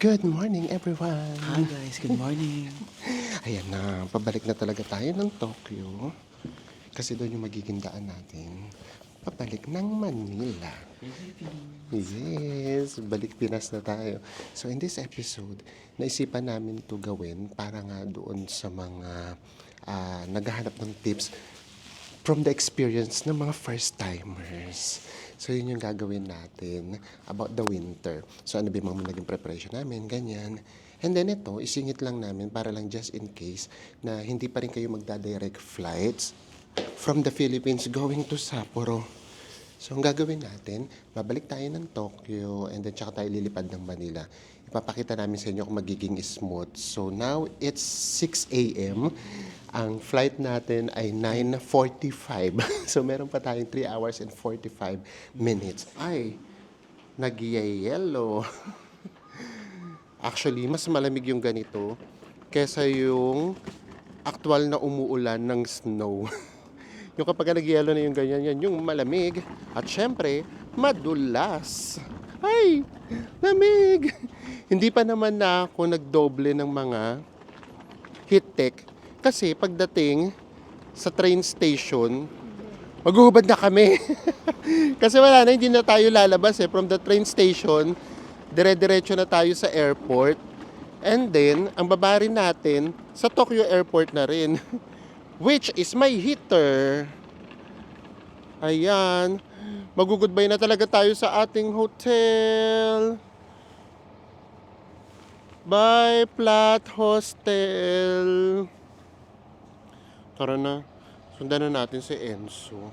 Good morning, everyone! Hi guys, good morning. Ayan na, pabalik na talaga tayo ng Tokyo. Kasi doon yung magiging daan natin. Pabalik ng Manila. Yes, balik Pinas na tayo. So in this episode, naisipan namin to gawin para nga doon sa mga naghahanap ng tips from the experience ng mga first timers. So yun yung gagawin natin about the winter. So ano ba yung mga naging preparation namin, ganyan. And then ito, isingit lang namin para lang just in case na hindi pa rin kayo magda-direct flights from the Philippines going to Sapporo. So ang gagawin natin, babalik tayo ng Tokyo and then tsaka tayo lilipad ng Manila. Ipapakita namin sa inyo kung magiging smooth. So now it's 6 a.m. Ang flight natin ay 9:45. So meron pa tayong 3 hours and 45 minutes. Ay, nag-yellow. Actually, mas malamig yung ganito kesa yung actual na umuulan ng snow. Yung kapag nag-yellow na yung ganyan, yan yung malamig. At syempre, madulas. Ay, lamig. Hindi pa naman na ako nagdoble ng mga heat tech. Kasi pagdating sa train station, maghuhubad na kami. Kasi wala na, hindi na tayo lalabas from the train station, dire-diretso na tayo sa airport. And then, ang baba rin natin, sa Tokyo Airport na rin. Which is my heater. Ayan. Magugudbay na talaga tayo sa ating hotel. Bye, Flat Hostel. Tara na. Sundan na natin si Enzo.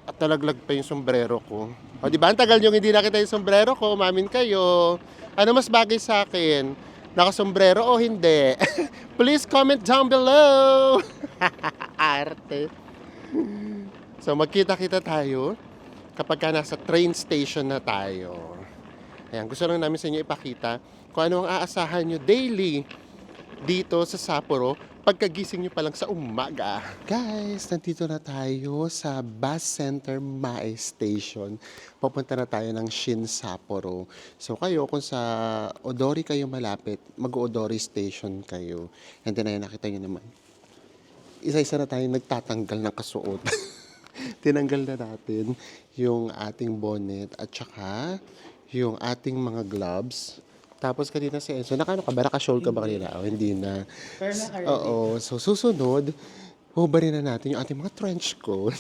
At nalaglag pa yung sombrero ko. O, di ba? Ang tagal nyo hindi nakita yung sombrero ko. Umamin kayo. Ano mas bagay sa akin? Nakasombrero o hindi? Please comment down below. Arte. So magkita-kita tayo kapag ka nasa train station na tayo. Ayan, gusto lang namin sa inyo ipakita kung ano ang aasahan nyo daily dito sa Sapporo pagkagising nyo pa lang sa umaga. Guys, nandito na tayo sa Bus Center Mae Station. Papunta na tayo ng Shin Sapporo. So kayo, kung sa Odori kayo malapit, mag-Odori Station kayo. And then ayun, nakita nyo naman. Isa-isa na tayo nagtatanggal ng kasuot. Tinanggal na natin yung ating bonnet at saka yung ating mga gloves. Tapos kanina si Enzo, nakano ka ba? Naka-shawl ka ba kanina? O, hindi na. Pero naka-ready. Oo. So, susunod, hubarin na natin yung ating mga trench coat.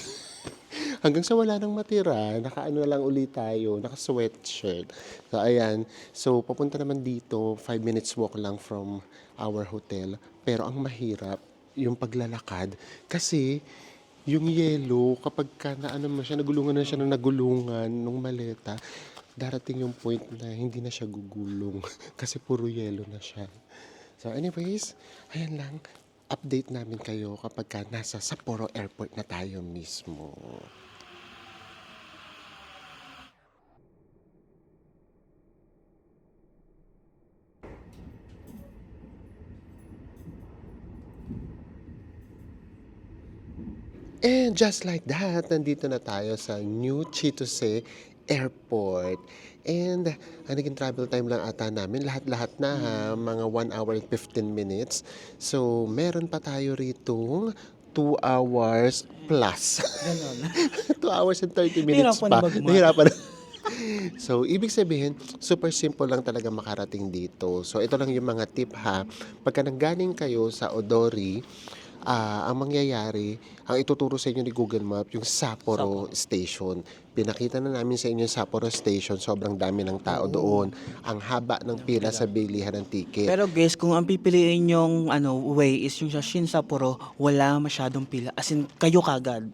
Hanggang sa wala nang matira, naka-ano na lang ulit tayo, naka-sweatshirt. So, ayan. So, papunta naman dito, 5 minutes walk lang from our hotel. Pero ang mahirap, yung paglalakad. Kasi, yung yelo, kapag ka na ano mo siya, nagulungan na siya ng nagulungan ng maleta, darating yung point na hindi na siya gugulong kasi puro yelo na siya. So anyways, ayan lang, update namin kayo kapag ka nasa Sapporo Airport na tayo mismo. And just like that, nandito na tayo sa New Chitose Airport. And ang naging travel time lang ata namin, lahat-lahat na ha, mga 1 hour and 15 minutes. So, meron pa tayo rito 2 hours plus. Ganon. 2 hours and 30 minutes Nahirapan pa. na mag-math. Nahirapan na. So, ibig sabihin, super simple lang talaga makarating dito. So, ito lang yung mga tip ha. Pagka nanggaling kayo sa Odori, ang mangyayari, ang ituturo sa inyo ni Google Map, yung Sapporo Station. Pinakita na namin sa inyo yung Sapporo Station. Sobrang dami ng tao doon. Ang haba ng pila sa bilihan ng ticket. Pero guys, kung ang pipiliin yung way is yung sa Shin Sapporo, wala masyadong pila. As in, kayo kagad.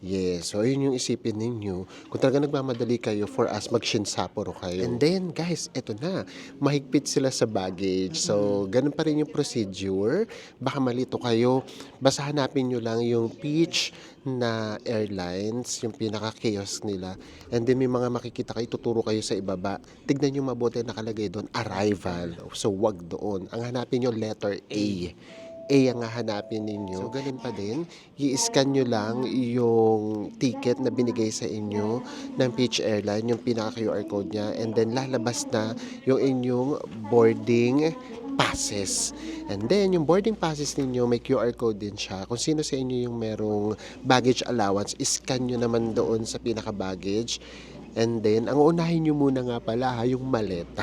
Yes, so yun yung isipin ninyo. Kung talaga nagmamadali kayo, for us, mag-Shin Sapporo kayo. And then, guys, eto na. Mahigpit sila sa baggage. So, ganun pa rin yung procedure. Baka malito kayo. Basta hanapin nyo lang yung Peach na airlines, yung pinaka-kiosk nila. And then, may mga makikita kayo, tuturo kayo sa ibaba. Tignan nyo mabuti nakalagay doon, arrival. So, wag doon. Ang hanapin nyo, letter A. A ang hahanapin ninyo. So, ganun pa din. I-scan nyo lang yung ticket na binigay sa inyo ng Peach Airline, yung pinaka-QR code niya, and then lalabas na yung inyong boarding passes. And then, yung boarding passes ninyo, may QR code din siya. Kung sino sa inyo yung merong baggage allowance, scan nyo naman doon sa pinaka-baggage. And then, ang unahin nyo muna nga pala, yung maleta.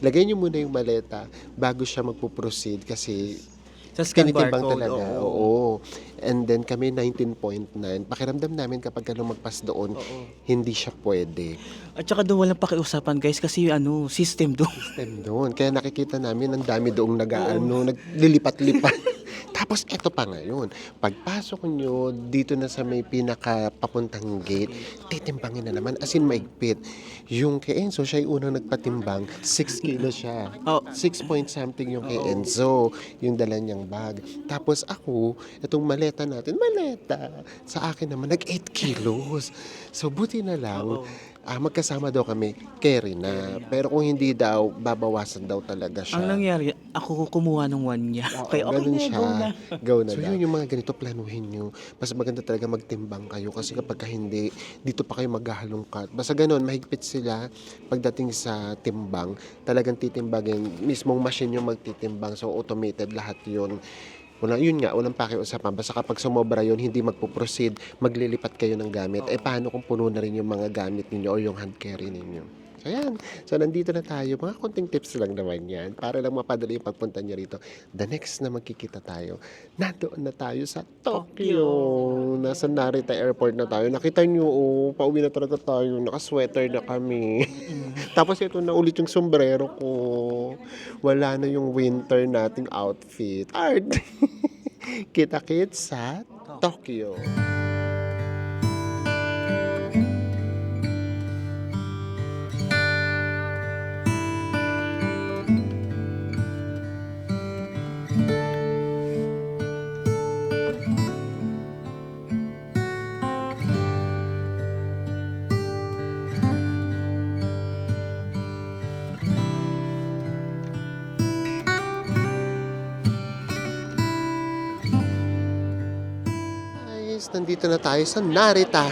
Lagay nyo muna yung maleta bago siya magpo-proceed kasi Sa scan tinitimbang barcode, talaga. Oo. And then kami 19.9. Pakiramdam namin kapag lumagpas doon, Oo. hindi siya pwede. At saka doon walang pakiusapan guys kasi system doon. System doon. Kaya nakikita namin ang dami doong naglilipat-lipat. Tapos eto pa ngayon, pagpasok nyo dito na sa may pinaka papuntang gate, titimbangin na naman, as in maigpit. Yung kay Enzo, siya yung unang nagpatimbang, 6 kilo siya. Oh. 6 point something yung kay Enzo, yung dala niyang bag. Tapos ako, itong maleta natin, sa akin naman, nag 8 kilos. So buti na lang, magkasama daw kami, carry na. Pero kung hindi daw, babawasan daw talaga siya. Ang nangyari, ako kumuha ng 1 niya. Oo, Kaya okay ganun na, siya. go na. Go na so, yun yung mga ganito, planuhin nyo. Mas maganda talaga magtimbang kayo kasi kapag hindi, dito pa kayo maghahalongkat. Basta ganun, mahigpit sila pagdating sa timbang. Talagang titimbangin. Mismong machine yung magtitimbang. So, automated lahat yun. Yun nga, walang pakiusapan. Basta kapag sumobra yun, hindi magpo-proceed, maglilipat kayo ng gamit. Paano kung puno na rin yung mga gamit ninyo o yung hand carry ninyo? So, yan. So, nandito na tayo. Mga konting tips lang naman yan para lang mapadali yung pagpunta nyo rito. The next na magkikita tayo, nandoon na tayo sa Tokyo. Nasa Narita Airport na tayo. Nakita nyo, pauwi na talaga tayo. Naka-sweater na kami. Tapos ito na ulit yung sombrero ko. Wala na yung winter nating outfit. Art! Kita-kits sa Tokyo. Nandito na tayo sa Narita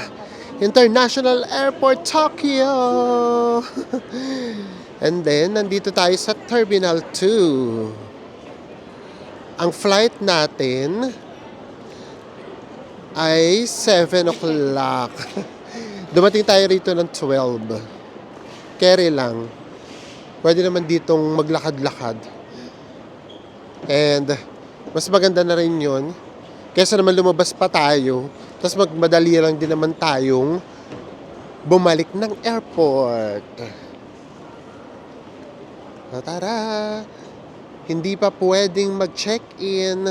International Airport, Tokyo. And then, nandito tayo sa Terminal 2. Ang flight natin ay 7 o'clock. Dumating tayo rito ng 12. Carry lang. Pwede naman ditong maglakad-lakad. And, mas maganda na rin yun. Kesa naman lumabas pa tayo, tapos magmadali lang din naman tayong bumalik ng airport. Tara! Hindi pa pwedeng mag-check-in.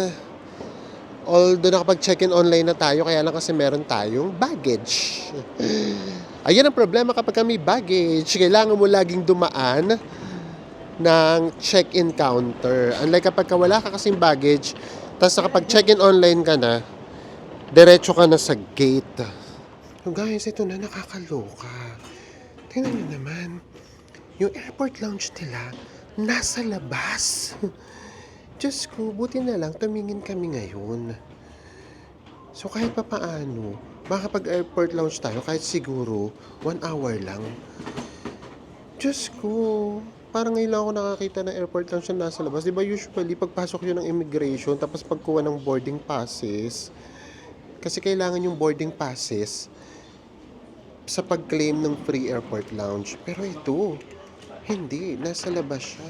Although nakapag-check-in online na tayo, kaya lang kasi meron tayong baggage. Ayan ang problema kapag may baggage. Kailangan mo laging dumaan ng check-in counter. Unlike kapag wala ka kasing baggage, tapos nakapag-check-in online ka na, diretso ka na sa gate. So guys, ito na, nakakaloka. Tingnan nyo naman, yung airport lounge nila, nasa labas. Diyos ko, buti na lang, tumingin kami ngayon. So kahit pa paano, makapag-airport lounge tayo, kahit siguro, 1 hour lang. Diyos ko, parang ngayon lang ako nakakita ng airport lounge na nasa labas. Di ba usually, pagpasok yun ng immigration, tapos pagkuha ng boarding passes, kasi kailangan yung boarding passes sa pag-claim ng free airport lounge. Pero ito, hindi. Nasa labas siya.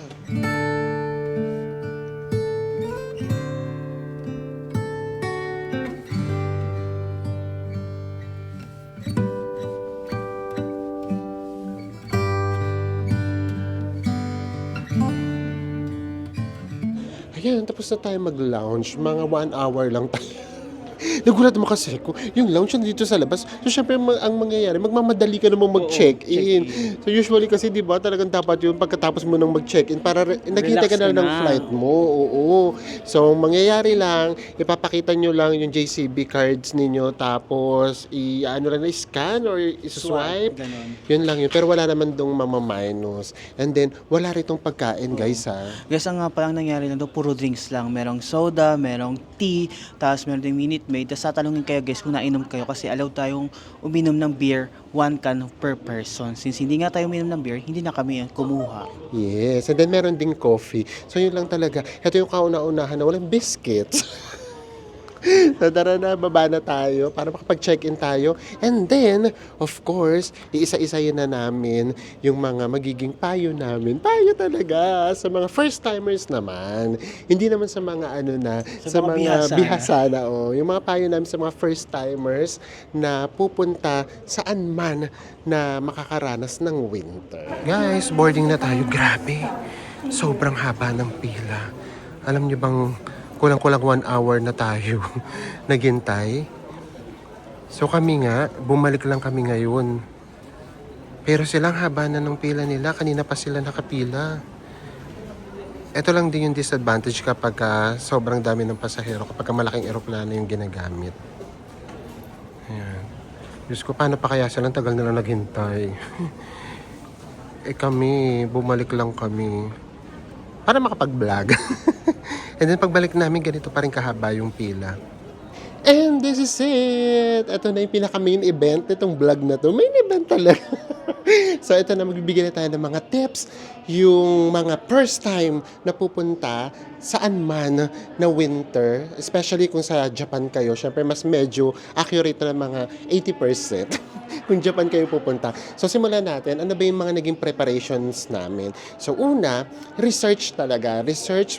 Ayan, tapos na tayo mag-lounge. Mga 1 hour lang tayo. Nagulat mo kasi ko, yung lounge nandito sa labas. So, syempre, ang mangyayari, magmamadali ka namang mag-check-in. check-in. So, usually kasi, di ba, talagang dapat yun pagkatapos mo nang mag-check-in para naghihintay ka Relax na ka ng na. flight mo. Oo. So, ang mangyayari lang, ipapakita nyo lang yung JCB cards ninyo, tapos, ano lang, scan or swipe. Ganon. Yun lang yun. Pero wala naman dong mamaminus. And then, wala ritong pagkain, guys, ha. Guys, ang nga palang nangyari lang doon, puro drinks lang. Merong soda, merong tea, tapos meron ding Minute Maid. Tapos tatanungin kayo guys kung nainom kayo kasi allowed tayong uminom ng beer, 1 can per person. Since hindi nga tayo uminom ng beer, hindi na kami kumuha. Yes, and then meron ding coffee. So yun lang talaga. Ito yung kauna-unahan na walang biscuits. So tara na, baba na tayo para makapag-check-in tayo. And then, of course, iisa-isayin na namin yung mga magiging payo namin. Payo talaga sa mga first-timers naman. Hindi naman sa mga Sa mga bihasa bihasa na. Yung mga payo namin sa mga first-timers na pupunta saan man na makakaranas ng winter. Guys, boarding na tayo. Grabe. Sobrang haba ng pila. Alam niyo bang kulang-kulang 1 hour na tayo naghintay. So kami nga, bumalik lang kami ngayon. Pero silang haba na ng pila nila. Kanina pa sila nakapila. Ito lang din yung disadvantage kapag sobrang dami ng pasahero, kapag malaking eroplano yung ginagamit. Ayan. Diyos ko, paano pa kaya silang tagal na lang naghintay? Kami, bumalik lang kami para makapag-vlog. And then pagbalik namin, ganito pa rin kahaba yung pila. And this is it! Ito na yung pinaka-main event nitong vlog na to. Main event talaga. So ito na, magbibigay na tayo ng mga tips. Yung mga first time na pupunta saan man na winter, especially kung sa Japan kayo, syempre mas medyo accurate na mga 80%. Kung Japan kayo pupunta. So simulan natin, ano ba yung mga naging preparations namin? So una, research talaga. Research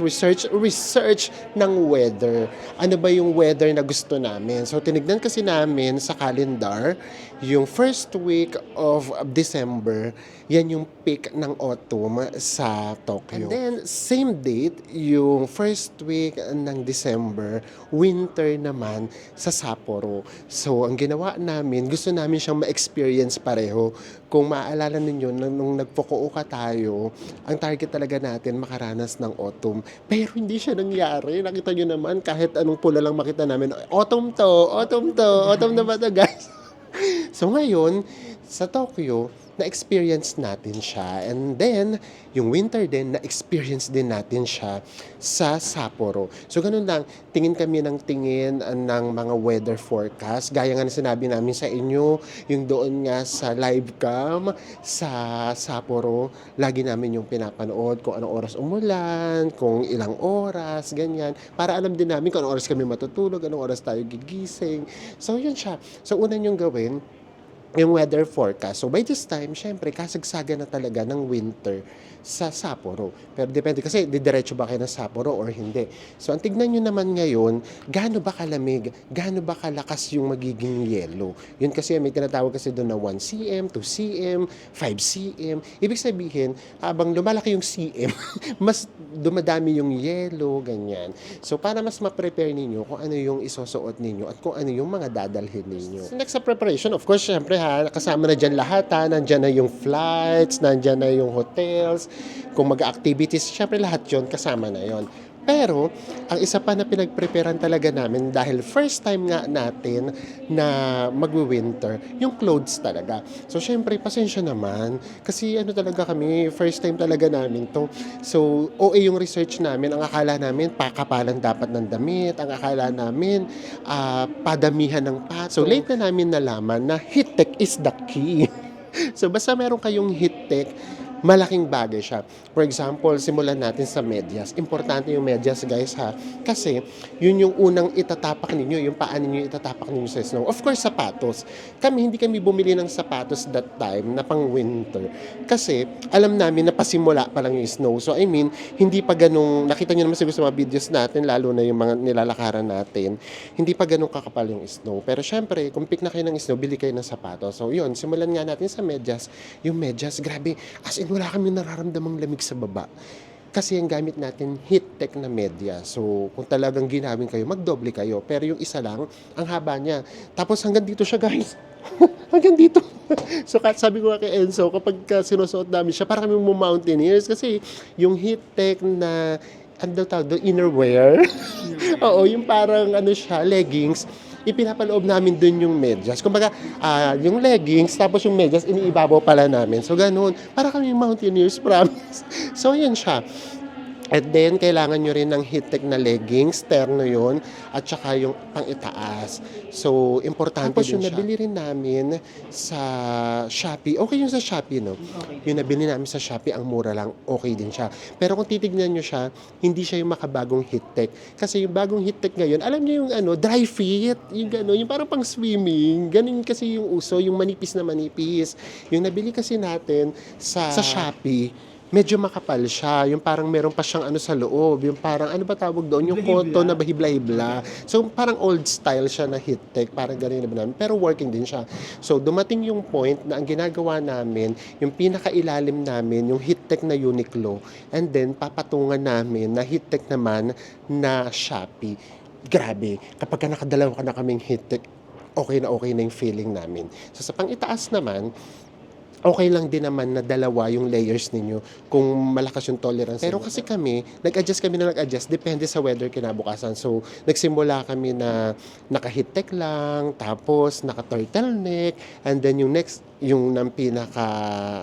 ng weather. Ano ba yung weather na gusto namin? So tinignan kasi namin sa calendar, yung first week of December, yan yung peak ng autumn sa Tokyo. And then, same date, yung first week ng December, winter naman sa Sapporo. So, ang ginawa namin, gusto namin siyang ma-experience pareho. Kung maaalala ninyo, nung nag-Fukuoka tayo, ang target talaga natin makaranas ng autumn. Pero hindi siya nangyari. Nakita nyo naman, kahit anong pula lang makita namin, autumn na ba to guys? So ngayon, sa Tokyo, na-experience natin siya. And then, yung winter din, na-experience din natin siya sa Sapporo. So, ganun lang, tingin kami ng tingin ng mga weather forecast. Gaya nga na sinabi namin sa inyo, yung doon nga sa live cam sa Sapporo, lagi namin yung pinapanood kung anong oras umulan, kung ilang oras, ganyan. Para alam din namin kung anong oras kami matutulog, anong oras tayo gigising. So, yun siya. So, una yung gawin, yung weather forecast. So by this time, syempre, kasagsaga na talaga ng winter sa Sapporo. Pero depende kasi, didiretso ba kayo ng Sapporo or hindi. So ang tignan nyo naman ngayon, gaano ba kalamig, gaano ba kalakas yung magiging yelo. Yun kasi, may tinatawag kasi doon na 1 cm, 2 cm, 5 cm. Ibig sabihin, habang lumalaki yung cm, mas dumadami yung yelo, ganyan. So para mas ma-prepare ninyo kung ano yung isusuot ninyo at kung ano yung mga dadalhin ninyo. So, next sa preparation, of course, syempre kasama na dyan lahat nandyan na yung flights, nandyan na yung hotels, kung mag-activities, syempre lahat yon kasama na yon. Pero, ang isa pa na pinag-preparean talaga namin dahil first time nga natin na mag-winter, yung clothes talaga. So, syempre, pasensya naman. Kasi talaga kami, first time talaga namin to. So, OA yung research namin. Ang akala namin, pakapalan dapat ng damit. Ang akala namin, padamihan ng pato. So, late na namin nalaman na heat tech is the key. So, basta meron kayong heat tech, malaking bagay siya. For example, simulan natin sa medyas. Importante yung medyas, guys, ha? Kasi, yun yung unang itatapak ninyo, yung paa ninyo itatapak ninyo sa snow. Of course, sapatos. Hindi kami bumili ng sapatos that time na pang winter. Kasi, alam namin na pasimula pa lang yung snow. So, I mean, hindi pa ganung, nakita nyo naman siguro sa mga videos natin, lalo na yung mga nilalakaran natin, hindi pa ganung kakapal yung snow. Pero syempre, kung pick na kayo ng snow, bili kayo ng sapatos. So, yun, simulan nga natin sa medyas. Yung medyas, grabe, as in, wala kami nararamdamang lamig sa baba. Kasi ang gamit natin heat tech na media. So, kung talagang ginamit kayo, magdoble kayo. Pero yung isa lang, ang haba niya. Tapos hanggang dito siya, guys. Hanggang dito. So, sabi ko nga kay Enzo, kapag sinusuot namin siya, parang kami mountaineers. Kasi yung heat tech na, ano daw tawag doon, innerwear. Oo, yung parang siya, leggings, ipinapaloob namin dun yung medyas. Kumbaga, yung leggings, tapos yung medyas, iniibabaw pala namin. So, ganun. Para kami mountaineers, promise. So, yun siya. And then, kailangan nyo rin ng heat tech na leggings, terno yun, at saka yung pang-itaas. So, importante tapos din yung siya. Nabili rin namin sa Shopee. Okay yung sa Shopee, no? Okay. Yung nabili namin sa Shopee, ang mura lang, okay din siya. Pero kung titignan nyo siya, hindi siya yung makabagong heat tech. Kasi yung bagong heat tech ngayon, alam nyo yung dry fit, yung gano'n, yung parang pang swimming. Ganun kasi yung uso, yung manipis na manipis. Yung nabili kasi natin sa Shopee, medyo makapal siya. Yung parang meron pa siyang sa loob. Yung parang, ano ba tawag doon? Yung cotton na bahibla-hibla. So, parang old style siya na heat tech. Parang ganun na namin. Pero working din siya. So, dumating yung point na ang ginagawa namin, yung pinakailalim namin, yung heat tech na Uniqlo. And then, papatungan namin na heat tech naman na Shopee. Grabe. Kapag nakadalawa ka na kaming heat tech, okay na yung feeling namin. So, sa pang-itaas naman, okay lang din naman na dalawa yung layers ninyo kung malakas yung tolerance. Pero kasi kami nag-adjust, depende sa weather kinabukasan. So, nagsimula kami na naka-heat tech lang, tapos naka-turtleneck, and then yung next, yung ng pinaka,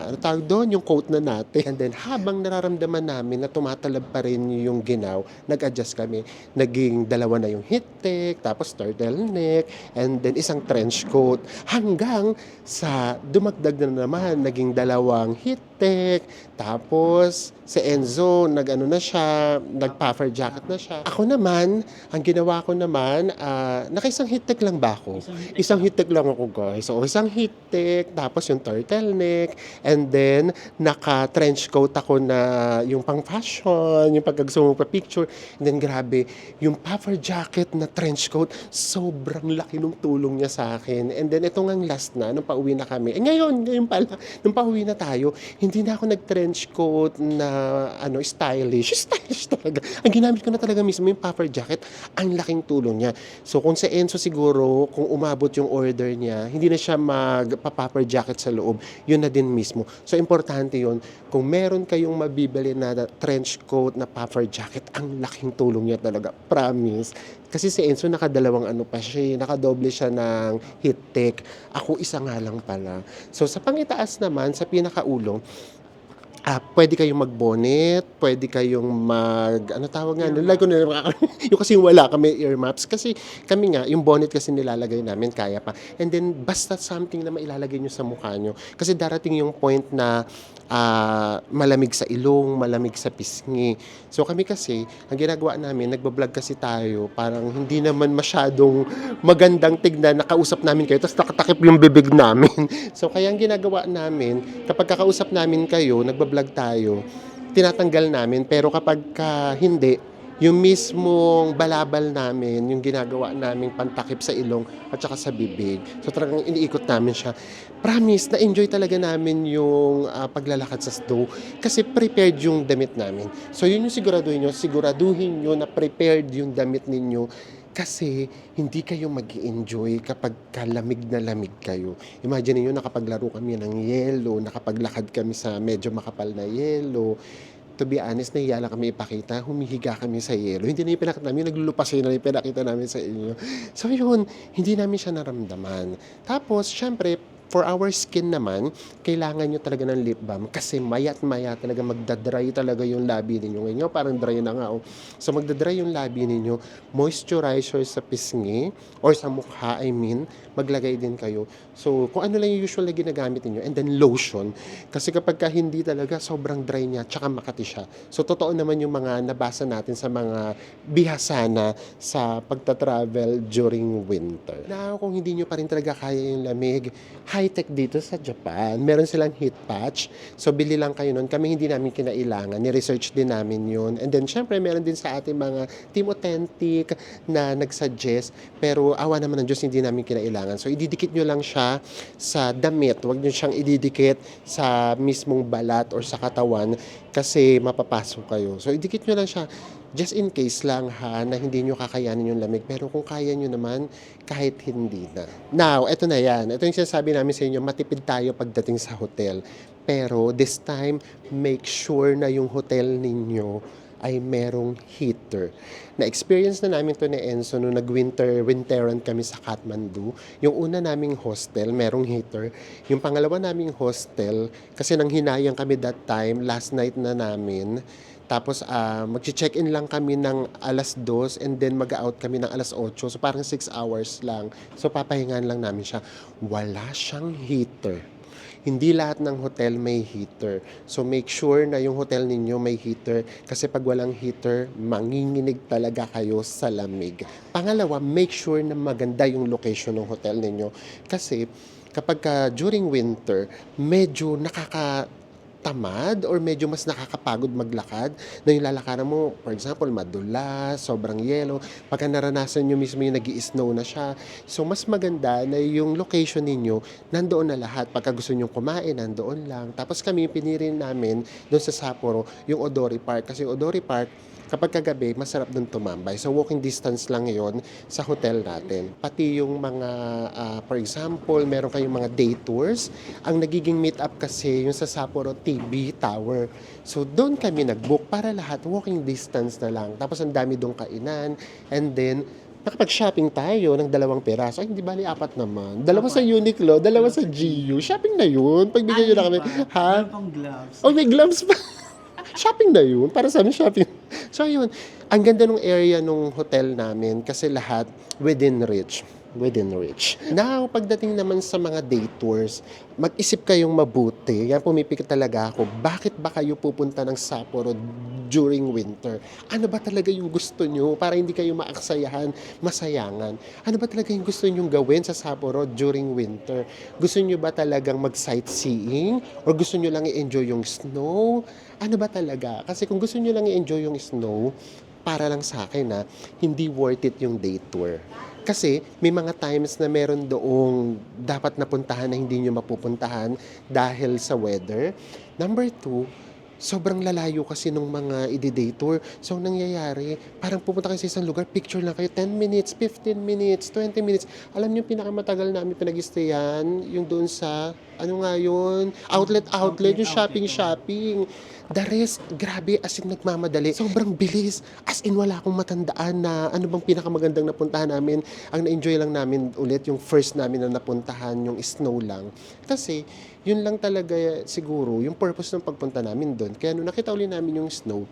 ano tawag doon, yung coat na natin. And then, habang nararamdaman namin na tumatalab pa rin yung ginaw, nag-adjust kami. Naging dalawa na yung heat tech, tapos turtleneck, and then isang trench coat, hanggang sa dumagdag na naman, naging dalawang heat tech, tapos si Enzo, nag-puffer jacket na siya. Ako naman, ang ginawa ko naman, naka-isang heat tech lang ba ako? Isang heat tech lang ako, guys. So, isang heat tech, tapos yung turtleneck, and then, naka-trench coat ako na yung pang-fashion, yung pagkagso mo pa-picture, and then, grabe, yung puffer jacket na trench coat, sobrang laki ng tulong niya sa akin. And then, ito ngang last na, nung pauwi na kami. Ngayon pala, nung pauwi na tayo, hindi na ako nag-trench coat na stylish talaga. Ang ginamit ko na talaga mismo yung puffer jacket, ang laking tulong niya. So kung sa Enzo siguro, kung umabot yung order niya, hindi na siya magpa-puffer jacket sa loob, yun na din mismo. So importante yun, kung meron kayong mabibili na trench coat na puffer jacket, ang laking tulong niya talaga, promise. Kasi si Enzo nakadalawang pa siya, nakadoble siya ng heat tech. Ako isa nga lang pala. So sa pangitaas naman, sa pinakaulo, pwede kayong mag-bonnet, pwede kayong yung kasi wala kami earmuffs. Kasi kami nga, yung bonnet kasi nilalagay namin, kaya pa. And then, basta something na mailalagay nyo sa mukha nyo. Kasi darating yung point na malamig sa ilong, malamig sa pisngi. So kami kasi, ang ginagawa namin, nagbablog kasi tayo, parang hindi naman masyadong magandang tignan, nakausap namin kayo, tapos nakatakip yung bibig namin. So kaya ang ginagawa namin, kapag kakausap namin kayo, nagbablog tayo, tinatanggal namin, pero kapag hindi, yung mismong balabal namin, yung ginagawa naming pantakip sa ilong at saka sa bibig. So talagang iniikot namin siya. Promise, na-enjoy talaga namin yung paglalakad sa snow kasi prepared yung damit namin. So yun yung siguraduhin nyo na prepared yung damit ninyo kasi hindi kayo mag-enjoy kapag lamig na lamig kayo. Imagine niyo nakapaglaro kami ng yelo, nakapaglakad kami sa medyo makapal na yelo. To be honest, nahiya lang kami ipakita. Humihiga kami sa yelo. Hindi na yung pinakita namin, naglulupasin na yung pinakita namin sa inyo. So yun, hindi namin siya naramdaman. Tapos, syempre, for our skin naman, kailangan nyo talaga ng lip balm kasi maya talaga magdadry talaga yung labi ninyo. Ngayon, parang dry na nga. So, magdadry yung labi ninyo. Moisturizer sa pisngi or sa mukha, maglagay din kayo. So, kung ano lang yung usual na ginagamit ninyo. And then, lotion. Kasi kapag hindi talaga, sobrang dry niya, tsaka makati siya. So, totoo naman yung mga nabasa natin sa mga bihasana sa pagta-travel during winter. Now, kung hindi nyo pa rin talaga kaya yung lamig, high-tech dito sa Japan. Meron silang heat patch. So, bili lang kayo nun. Kami hindi namin kinailangan. Ni-research din namin yun. And then, syempre, meron din sa ating mga Team Authentic na nag-suggest. Pero, awa naman ng Diyos, hindi namin kinailangan. So, ididikit nyo lang siya sa damit. Huwag nyo siyang ididikit sa mismong balat or sa katawan kasi mapapasok kayo. So, idikit nyo lang siya. Just in case lang ha, na hindi nyo kakayanin yung lamig. Pero kung kaya nyo naman, kahit hindi na. Now, eto na yan. Ito yung sinasabi namin sa inyo, matipid tayo pagdating sa hotel. Pero this time, make sure na yung hotel ninyo ay merong heater. Na-experience na namin to ni Enzo nung winteran kami sa Kathmandu. Yung una naming hostel, merong heater. Yung pangalawa naming hostel, kasi nang hinayang kami that time, last night na namin, tapos mag-check-in lang kami ng alas 2 and then mag-out kami ng alas 8. So parang 6 hours lang. So papahingan lang namin siya. Wala siyang heater. Hindi lahat ng hotel may heater. So make sure na yung hotel ninyo may heater kasi pag walang heater, manginginig talaga kayo sa lamig. Pangalawa, make sure na maganda yung location ng hotel ninyo kasi kapag during winter, medyo tamad or medyo mas nakakapagod maglakad na yung lalakaran mo, for example, madulas, sobrang yelo, pagka naranasan nyo mismo yung nag-i-snow na siya. So, mas maganda na yung location ninyo, nandoon na lahat. Pagka gusto nyo kumain, nandoon lang. Tapos kami, pinili namin doon sa Sapporo, yung Odori Park. Kasi yung Odori Park, kapag kagabi, masarap doon tumambay. So, walking distance lang yon sa hotel natin. Pati yung mga, for example, meron kayong mga day tours. Ang nagiging meet up kasi yung sa Sapporo TV Tower. So, doon kami nag-book para lahat walking distance na lang. Tapos, ang dami doon kainan. And then, nakapag-shopping tayo ng 2 piraso. Ay, hindi bali 4 naman. 2 sa Uniqlo, 2 sa GU. Shopping na yun. Pagbigyan nyo na kami. Ha? Meron pang gloves. Oh, may gloves pa. Shopping na yun. Para sa amin, shopping. So, ayun. Ang ganda ng area nung hotel namin kasi lahat within reach. Within reach. Now, pagdating naman sa mga day tours, mag-isip kayong mabuti. Yan pumipikit talaga ako. Bakit ba kayo pupunta ng Sapporo during winter? Ano ba talaga yung gusto nyo para hindi kayo maaksayahan, masayangan? Ano ba talaga yung gusto nyong gawin sa Sapporo during winter? Gusto nyo ba talagang mag-sightseeing? Or gusto nyo lang i-enjoy yung snow? Ano ba talaga? Kasi kung gusto nyo lang i-enjoy yung snow, para lang sa akin na hindi worth it yung day tour. Kasi may mga times na meron doong dapat napuntahan na hindi nyo mapupuntahan dahil sa weather. Number 2, sobrang lalayo kasi nung mga i-day tour. So, ang nangyayari, parang pupunta kayo sa isang lugar, picture lang kayo, 10 minutes, 15 minutes, 20 minutes. Alam niyo, pinakamatagal namin pinag-stayan, yung doon sa, ano nga yun, outlet, yung shopping. The rest, grabe, as in nagmamadali. Sobrang bilis. As in, wala akong matandaan na ano bang pinakamagandang napuntahan namin. Ang na-enjoy lang namin ulit, yung first namin na napuntahan, yung snow lang. Kasi, yun lang talaga siguro, yung purpose ng pagpunta namin doon. Kaya nung nakita ulit namin yung snow,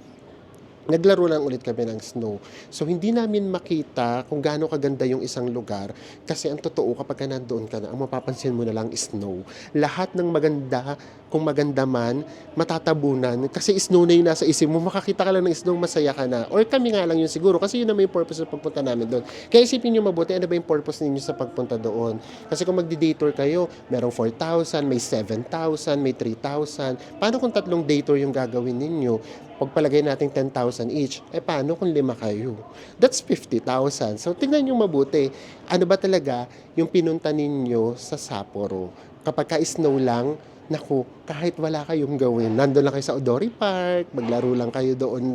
naglaro lang ulit kami ng snow. So, hindi namin makita kung gaano kaganda yung isang lugar kasi ang totoo kapag nandoon ka na, ang mapapansin mo na lang is snow. Lahat ng maganda, kung maganda man, matatabunan kasi snow na yung nasa isip mo. Makakita ka lang ng snow, masaya ka na. Or kami nga lang yun siguro kasi yun na may purpose ng pagpunta namin doon. Kaya isipin nyo mabuti, ano ba yung purpose ninyo sa pagpunta doon? Kasi kung magdi-day tour kayo, merong 4,000, may 7,000, may 3,000. Paano kung 3 day tour yung gagawin ninyo? Pagpalagay natin 10,000 each, paano kung 5 kayo? That's 50,000. So, tingnan nyo mabuti. Ano ba talaga yung pinunta ninyo sa Sapporo? Kapag ka-snow lang, naku, kahit wala kayong gawin, nandun lang kayo sa Odori Park, maglaro lang kayo doon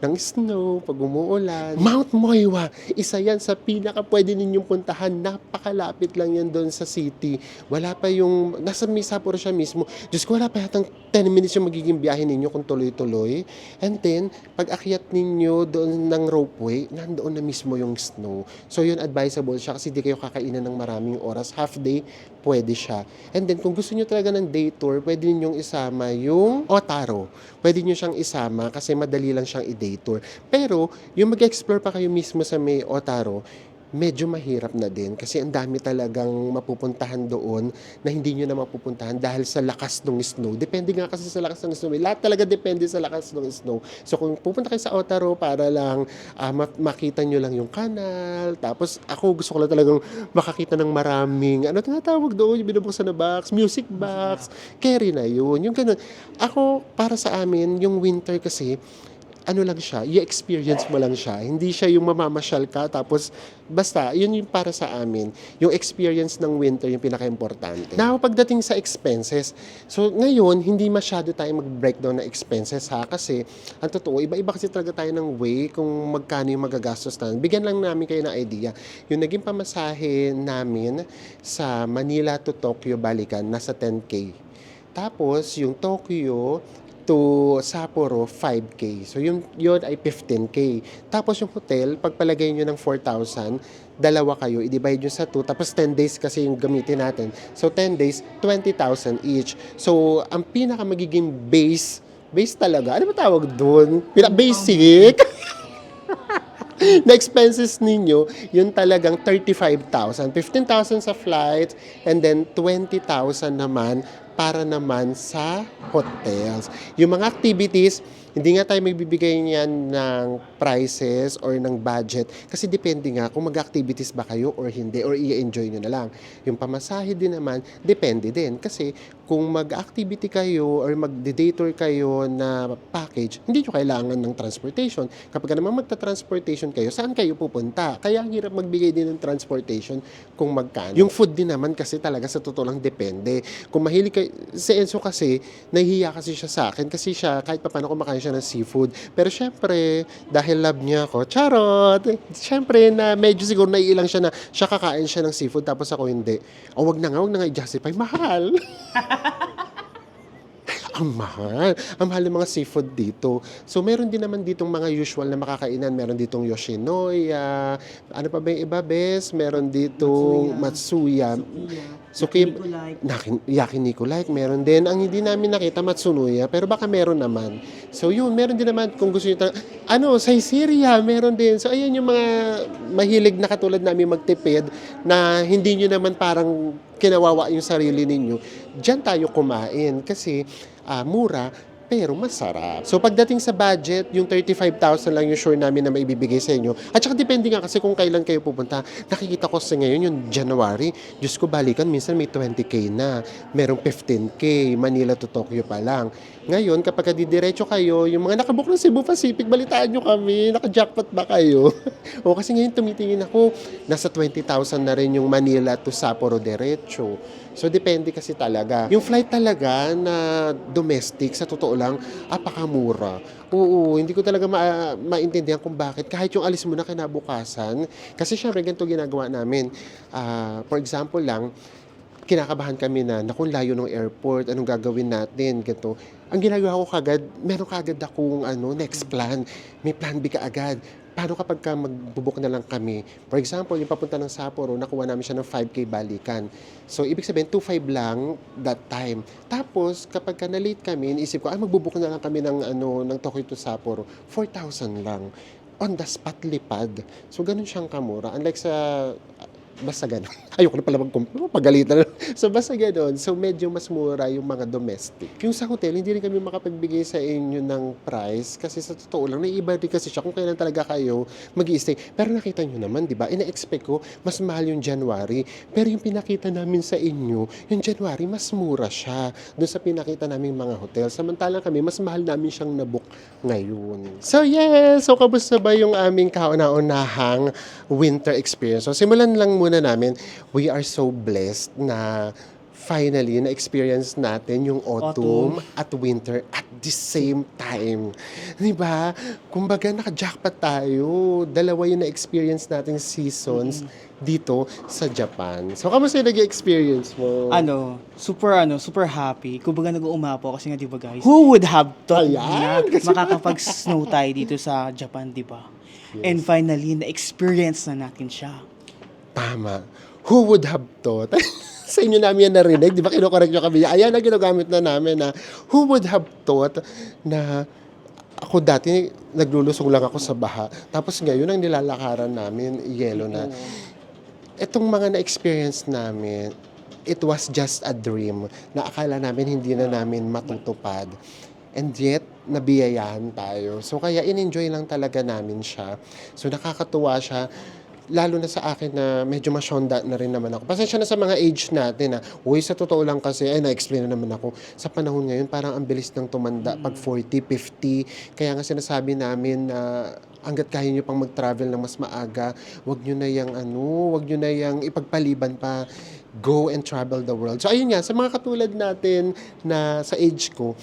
ng snow, pag umuulan. Mount Moiwa, isa yan sa pinaka pwede ninyong puntahan. Napakalapit lang yan doon sa city. Wala pa yung, nasa Sapporo siya mismo. Diyos ko, wala pa yatang 10 minutes yung magiging biyahe ninyo kung tuloy-tuloy. And then, pag akyat ninyo doon ng ropeway, nandoon na mismo yung snow. So, yun advisable siya kasi di kayo kakainan ng maraming oras. Half day, pwede siya. And then, kung gusto nyo talaga ng day tour, pwede ninyong isama yung Otaro. Pwede nyo siyang isama kasi madali lang siyang i-day tour. Pero, yung mag-explore pa kayo mismo sa may Otaro, medyo mahirap na din kasi ang dami talagang mapupuntahan doon na hindi nyo na mapupuntahan dahil sa lakas ng snow. Depende nga kasi sa lakas ng snow. Lahat talaga depende sa lakas ng snow. So kung pupunta kayo sa Otaro para lang makita nyo lang yung kanal, tapos ako gusto ko lang talagang makakita ng maraming, ano tinatawag doon, yung binubuksan na box, music box, carry na yun. Yung ganun. Ako, para sa amin, yung winter kasi, ano lang siya, i-experience mo lang siya. Hindi siya yung mamamasyal ka, tapos basta, yun yung para sa amin. Yung experience ng winter yung pinaka-importante. Now, pagdating sa expenses, so ngayon, hindi masyado tayo mag-breakdown na expenses ha, kasi ang totoo, iba-iba kasi talaga tayo ng way kung magkano yung magagastos natin. Bigyan lang namin kayo ng idea. Yung naging pamasahe namin sa Manila to Tokyo balikan, nasa 10K. Tapos, yung Tokyo to Sapporo, 5K. So, yun ay 15K. Tapos, yung hotel, pagpalagay nyo ng 4,000, dalawa kayo, i-divide nyo sa 2, tapos 10 days kasi yung gamitin natin. So, 10 days, 20,000 each. So, ang pinaka magiging base talaga, ano ba tawag doon? Basic? Na expenses ninyo, yun talagang 35,000. 15,000 sa flight, and then 20,000 naman para naman sa hotels. Yung mga activities, hindi nga tayo magbibigay niyan ng prices or ng budget kasi depende nga kung mag-activities ba kayo or hindi or i-enjoy nyo na lang. Yung pamasahe din naman, depende din kasi kung mag-activity kayo or mag-day tour kayo na package, hindi nyo kailangan ng transportation. Kapag naman magta-transportation kayo, saan kayo pupunta? Kaya ang hirap magbigay din ng transportation kung magkano. Yung food din naman kasi talaga sa totoo lang depende. Kung mahilig kayo, si Enzo kasi, nahihiya kasi siya sa akin kasi siya kahit paano kumakain siya ng seafood. Pero syempre, dahil love niya ako, charot! Syempre na medyo siguro naiilang siya na siya kakain siya ng seafood tapos ako hindi. O wag na nga i-justify. Mahal! Ang mahal. Ang mahal ng mga seafood dito. So, meron din naman ditong mga usual na makakainan. Meron ditong Yoshinoya. Ano pa ba yung iba, bes? Meron ditong Matsuya. Yakiniku like. Meron din. Ang hindi namin nakita, Matsunoya. Pero baka meron naman. So, yun. Meron din naman kung gusto nyo. Saizeriya. Meron din. So, ayan yung mga mahilig na katulad namin magtipid na hindi nyo naman parang kinawawa yung sarili ninyo. Diyan tayo kumain kasi mura pero masarap. So pagdating sa budget, yung 35,000 lang yung sure namin na maibibigay sa inyo. At saka depende nga kasi kung kailan kayo pupunta. Nakikita ko sa ngayon yung January, Diyos ko balikan, minsan may 20K na. Merong 15K, Manila to Tokyo pa lang. Ngayon, kapag didiretso kayo, yung mga nakabook ng Cebu Pacific, balitaan nyo kami, naka-jackpot ba kayo? O kasi ngayon tumitingin ako, nasa 20,000 na rin yung Manila to Sapporo diretso. So, depende kasi talaga. Yung flight talaga na domestic, sa totoo lang, apakamura. Oo, hindi ko talaga maintindihan kung bakit. Kahit yung alis mo na kinabukasan, kasi syempre, ganito ginagawa namin. For example lang, kinakabahan kami na, naku, layo ng airport, anong gagawin natin, ganito. Ang ginagawa ko kagad, meron kagad akong next plan. May plan B ka agad. Paano kapag magbubuk na lang kami? For example, yung papunta ng Sapporo, nakuha namin siya ng 5K balikan. So, ibig sabihin, 2,500 lang that time. Tapos, kapag na-late kami, iniisip ko, magbubuk na lang kami ng Tokyo to Sapporo. 4,000 lang. On the spot, lipad. So, ganun siyang kamura. Unlike sa basta gano'n. Ayoko na pala pagalitan. So, basta gano'n. So, medyo mas mura yung mga domestic. Yung sa hotel, hindi rin kami makapagbigay sa inyo ng price kasi sa totoo lang, naiiba din kasi siya kung kailan talaga kayo mag-i-stay. Pero nakita nyo naman, di ba? Ina-expect ko, mas mahal yung January. Pero yung pinakita namin sa inyo, yung January, mas mura siya doon sa pinakita naming mga hotel. Samantalang kami, mas mahal namin siyang nabook ngayon. So, yes! So, kamusta ba yung aming kauna-unahang winter experience? So, simulan lang muna namin, we are so blessed na finally na-experience natin yung autumn at winter at the same time. Diba? Kumbaga, naka-jackpot tayo. Dalawa yung na-experience nating seasons dito sa Japan. So, kamusta yung nag-experience mo? Super happy. Kumbaga nag-uumapo kasi nga, di ba guys? Who would have thought na makakapag-snow tayo dito sa Japan, di ba? Yes. And finally, na-experience na natin siya. Tama. Who would have thought? Sa inyo namin yan narinig, di ba kinokorek nyo kami? Ayan na ginagamit na namin na who would have thought na ako Ako dati, naglulusong lang ako sa baha. Tapos ngayon, ang nilalakaran namin, yelo na. Itong mga na-experience namin, it was just a dream na akala namin hindi na namin matutupad. And yet, nabiyayahan tayo. So kaya in-enjoy lang talaga namin siya. So nakakatuwa siya, lalo na sa akin na medyo masyonda na rin naman ako. Pasensya na sa mga age natin na, uy, sa totoo lang kasi, ay na-explain na naman ako, sa panahon ngayon parang ang bilis ng tumanda pag 40, 50. Kaya nga sinasabi namin na hanggat kaya nyo pang mag-travel na mas maaga, wag nyo na wag nyo na yang ipagpaliban pa, go and travel the world. So ayun nga, sa mga katulad natin na sa age ko,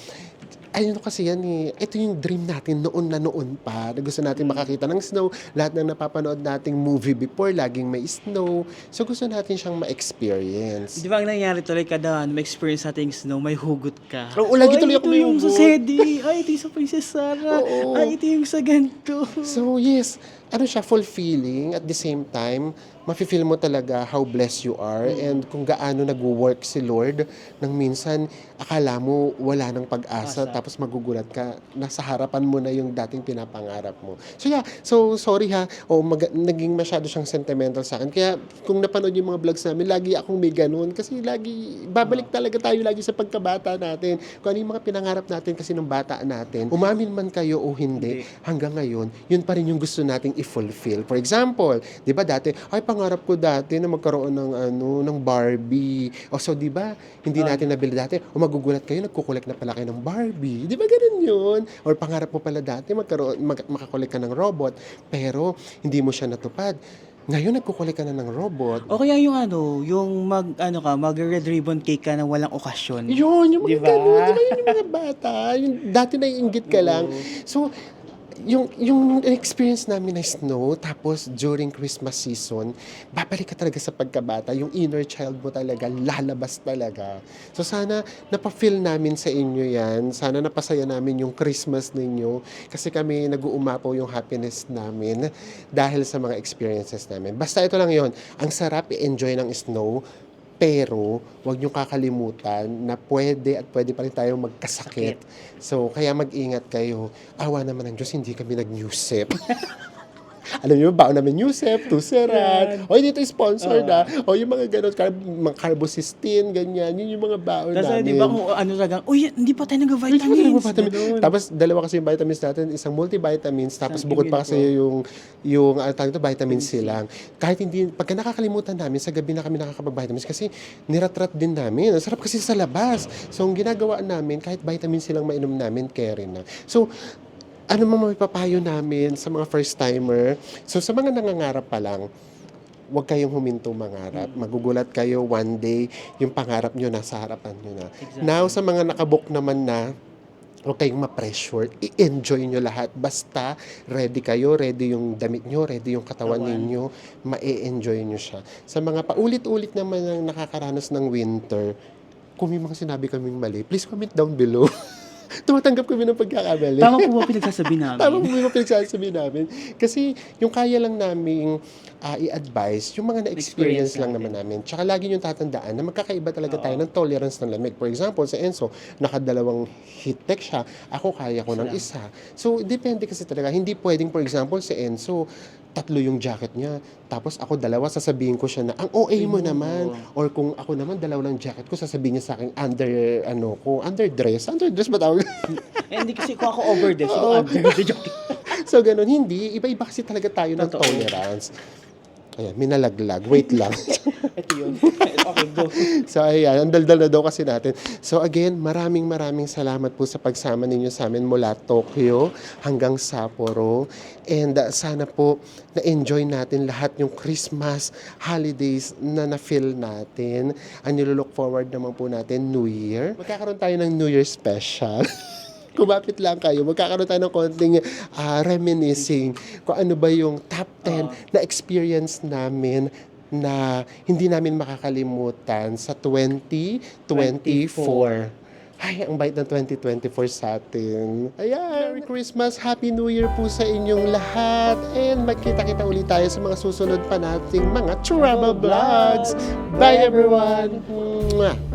ayun kasi yan eh. Ito yung dream natin noon na noon pa. Na gusto natin makakita ng snow. Lahat ng napapanood nating movie before, laging may snow. So gusto natin siyang ma-experience. Di ba ang nangyari tuloy kada may experience nating snow, may hugot ka? Oo, lagi tuloy ako ito may yung sa hugot. Sedi. Ay, ito yung sa Princess Sarah. Oo. Ay, ito yung sa ganito. So yes, ano siya, fulfilling. At the same time, mafe-feel mo talaga how blessed you are and kung gaano nag-work si Lord nang minsan akala mo wala nang pag-asa tapos magugulat ka nasa harapan mo na yung dating pinapangarap mo. So yeah, so sorry ha. Naging masyado siyang sentimental sa akin. Kaya kung napanood yung mga vlogs namin, lagi akong may ganun kasi lagi babalik talaga tayo lagi sa pagkabata natin. Kung ano yung mga pinangarap natin kasi nung bata natin. Umamin man kayo o hindi, hanggang ngayon, yun pa rin yung gusto nating i-fulfill. For example, 'di ba dati, ay pangarap ko dati na magkaroon ng Barbie. O so 'di ba, hindi natin nabili dati. O magugulat kayo, nagkukulik na pala kayo ng Barbie. 'Di ba ganun 'yun? Or pangarap mo pala dati makakulik ka ng robot, pero hindi mo siya natupad. Ngayon nagkukulik ka na ng robot. O kaya yung mag-red ribbon cake ka na walang okasyon. Yun, yung mga Diba? ganun. Diba yun yung mga bata? Yung dati naiinggit ka lang. So, yung experience namin na snow, tapos during Christmas season, babalik ka talaga sa pagkabata. Yung inner child mo talaga, lalabas talaga. So sana napafeel namin sa inyo yan. Sana napasaya namin yung Christmas ninyo. Kasi kami nag-uumapaw yung happiness namin dahil sa mga experiences namin. Basta ito lang yon, ang sarap i-enjoy ng snow, pero wag niyong kakalimutan na pwede pa rin tayong magkasakit. So, kaya mag-ingat kayo. Awa naman ng Diyos, hindi kami nag-newsep. Alam niyo, baon namin Newsep, Tuserat. O, dito sponsor na. O, yung mga ganun, mga carbocysteine, ganyan. Yun yung mga baon Kasi namin. di ba kung ano talagang, uy, hindi pa tayo nag-vitamins. Ganun. Tapos, dalawa kasi yung vitamins natin. Isang multivitamins, tapos Isang bukod pa kasi Immunco. yung tawag ito, vitamins C lang. Kahit hindi, pagka nakakalimutan namin, sa gabi na kami nakakapag-vitamins kasi niratrat din namin. Ang sarap kasi sa labas. So, ang ginagawa namin, kahit vitamins C lang mainom namin, carry na. So, ano mga mapapayo namin sa mga first-timer? So, sa mga nangangarap pa lang, huwag kayong huminto mangarap. Magugulat kayo one day, yung pangarap nyo nasa harapan nyo na. Exactly. Now, sa mga nakabook naman na, huwag kayong ma-pressure. I-enjoy nyo lahat. Basta, ready kayo, ready yung damit nyo, ready yung katawan ninyo, ma-enjoy nyo siya. Sa mga paulit-ulit naman ang nakakaranas ng winter, kung may mga sinabi kaming mali, please comment down below. Tumatanggap kami ng pagkakamali. Tama po ba pinagsasabi namin? Tama po yung pinagsasabi namin. Kasi yung kaya lang naming i-advise, yung mga na-experience lang naman namin. Tsaka lagi yung tatandaan na magkakaiba talaga tayo ng tolerance ng lamig. For example, sa Enzo, nakadalawang heat tech siya. Ako kaya ko ng isa. So, depende kasi talaga. Hindi pwedeng, for example, si Enzo, 3 yung jacket niya. Tapos ako 2, sasabihin ko siya na, ang OA mo naman. Or kung ako naman, 2 lang jacket ko, sasabihin niya sa akin, underdress. Underdress ba tawag? Hindi kasi kung ako overdress, ikaw under. So, ganun. Hindi. Iba-iba kasi talaga tayo ng Totoo. tolerance. Ayan, minalaglag. Wait lang. Ito yun. Okay, go. So, ayan. Ang daldal na daw kasi natin. So, again, maraming salamat po sa pagsama ninyo sa amin mula Tokyo hanggang Sapporo. And sana po na-enjoy natin lahat yung Christmas holidays na na-feel natin. Ang nilolook forward naman po natin, New Year. Magkakaroon tayo ng New Year special. Kumapit lang kayo, magkakaroon tayo ng konting reminiscing kung ano ba yung top 10 na experience namin na hindi namin makakalimutan sa 2024. Ay, ang bait ng 2024 sa atin. Ayan, Merry Christmas, Happy New Year po sa inyong lahat. And magkita-kita ulit tayo sa mga susunod pa nating mga travel vlogs. Bye everyone! Mwah!